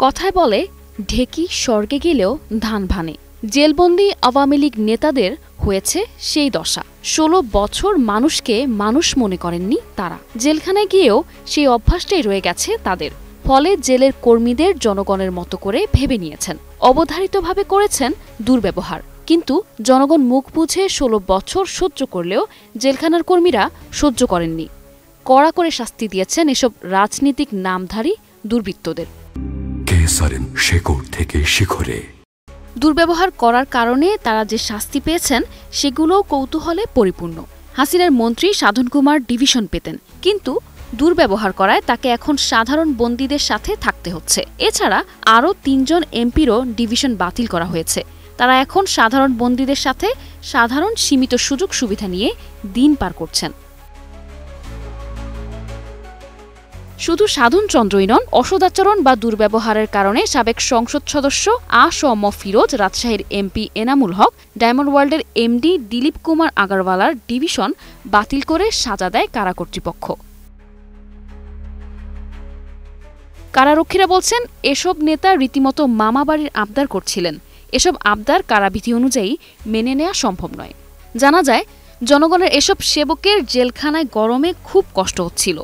কথায় বলে ঢেকি স্বর্গে গেলেও ধান ভানে। জেলবন্দি আওয়ামী লীগ নেতাদের হয়েছে সেই দশা। ১৬ বছর মানুষকে মানুষ মনে করেননি তারা। জেলখানায় গিয়েও সেই অভ্যাসটাই রয়ে গেছে তাদের। ফলে জেলের কর্মীদের জনগণের মতো করে ভেবে নিয়েছেন, অবধারিতভাবে করেছেন দুর্ব্যবহার। কিন্তু জনগণ মুখ বুঝে ১৬ বছর সহ্য করলেও জেলখানার কর্মীরা সহ্য করেননি। কড়া করে শাস্তি দিয়েছেন এসব রাজনীতিক নামধারী দুর্বৃত্তদের। দুর্ব্যবহার করার কারণে তারা যে শাস্তি পেয়েছেন সেগুলোও কৌতূহলে পরিপূর্ণ। হাসিনার মন্ত্রী সাধন কুমার ডিভিশন পেতেন, কিন্তু দুর্ব্যবহার করায় তাকে এখন সাধারণ বন্দীদের সাথে থাকতে হচ্ছে। এছাড়া আরও ৩ জন এমপিরও ডিভিশন বাতিল করা হয়েছে। তারা এখন সাধারণ বন্দীদের সাথে সাধারণ সীমিত সুযোগ সুবিধা নিয়ে দিন পার করছেন। শুধু সাধন চন্দ্রই নন, অসদাচরণ বা দুর্ব্যবহারের কারণে সাবেক সংসদ সদস্য আ.স.ম ফিরোজ, রাজশাহীর এমপি এনামুল হক, ডায়মন্ড ওয়ার্ল্ডের এমডি দিলীপ কুমার আগারওয়ালার ডিভিশন বাতিল করে সাজা দেয় কারা কর্তৃপক্ষ। কারারক্ষীরা বলছেন এসব নেতা রীতিমতো মামাবাড়ির আবদার করছিলেন। এসব আবদার কারাবিধি অনুযায়ী মেনে নেওয়া সম্ভব নয়। জানা যায়, জনগণের এসব সেবকের জেলখানায় গরমে খুব কষ্ট হচ্ছিল,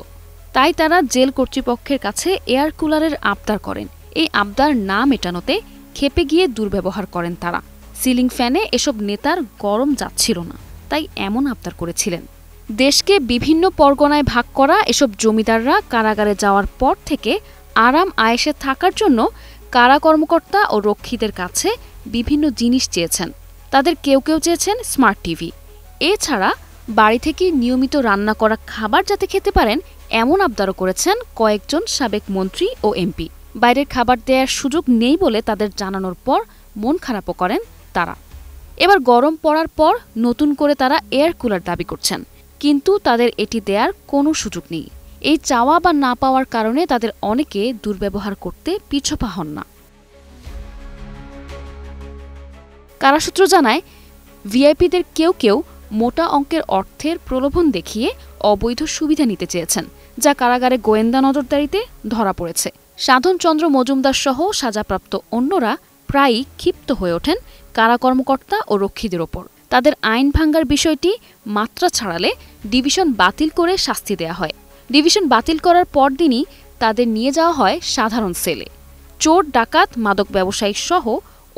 তাই তারা জেল কর্তৃপক্ষের কাছে এয়ার কুলারের আবদার করেন। এই আবদার না মেটানোতে ক্ষেপে গিয়ে দুর্ব্যবহার করেন তারা। সিলিং ফ্যানে এসব নেতার গরম যাচ্ছিল না, তাই এমন আবদার করেছিলেন। দেশকে বিভিন্ন পরগনায় ভাগ করা এসব জমিদাররা কারাগারে যাওয়ার পর থেকে আরাম আয়েশে থাকার জন্য কারা কর্মকর্তা ও রক্ষীদের কাছে বিভিন্ন জিনিস চেয়েছেন। তাদের কেউ কেউ চেয়েছেন স্মার্ট টিভি। এছাড়া বাড়ি থেকে নিয়মিত রান্না করা খাবার যাতে খেতে পারেন এমন আবদারও করেছেন কয়েকজন সাবেক মন্ত্রী ও এমপি। বাইরের খাবার দেওয়ার সুযোগ নেই বলে তাদের জানানোর পর মন খারাপও করেন তারা। এবার গরম পড়ার পর নতুন করে তারা এয়ার কুলার দাবি করছেন, কিন্তু তাদের এটি দেওয়ার কোনো সুযোগ নেই। এই চাওয়া বা না পাওয়ার কারণে তাদের অনেকে দুর্ব্যবহার করতে পিছপা হন না। কারাসূত্র জানায়, ভিআইপিদের কেউ কেউ মোটা অঙ্কের অর্থের প্রলোভন দেখিয়ে অবৈধ সুবিধা নিতে চেয়েছেন, যা কারাগারে গোয়েন্দা নজরদারিতে ধরা পড়েছে। সাধন চন্দ্র মজুমদার সহ সাজাপ্রাপ্ত অন্যরা প্রায়ই ক্ষিপ্ত হয়ে ওঠেন কারা কর্মকর্তা ও রক্ষীদের ওপর। তাদের আইন ভাঙ্গার বিষয়টি মাত্রা ছাড়ালে ডিভিশন বাতিল করে শাস্তি দেয়া হয়। ডিভিশন বাতিল করার পরদিনই তাদের নিয়ে যাওয়া হয় সাধারণ সেলে। চোর, ডাকাত, মাদক ব্যবসায়ী সহ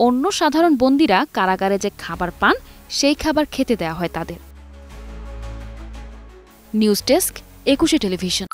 অন্য সাধারণ বন্দীরা কারাগারে যে খাবার পান সেই খাবার খেতে দেওয়া হয় তাদের। News desk, ২১ television.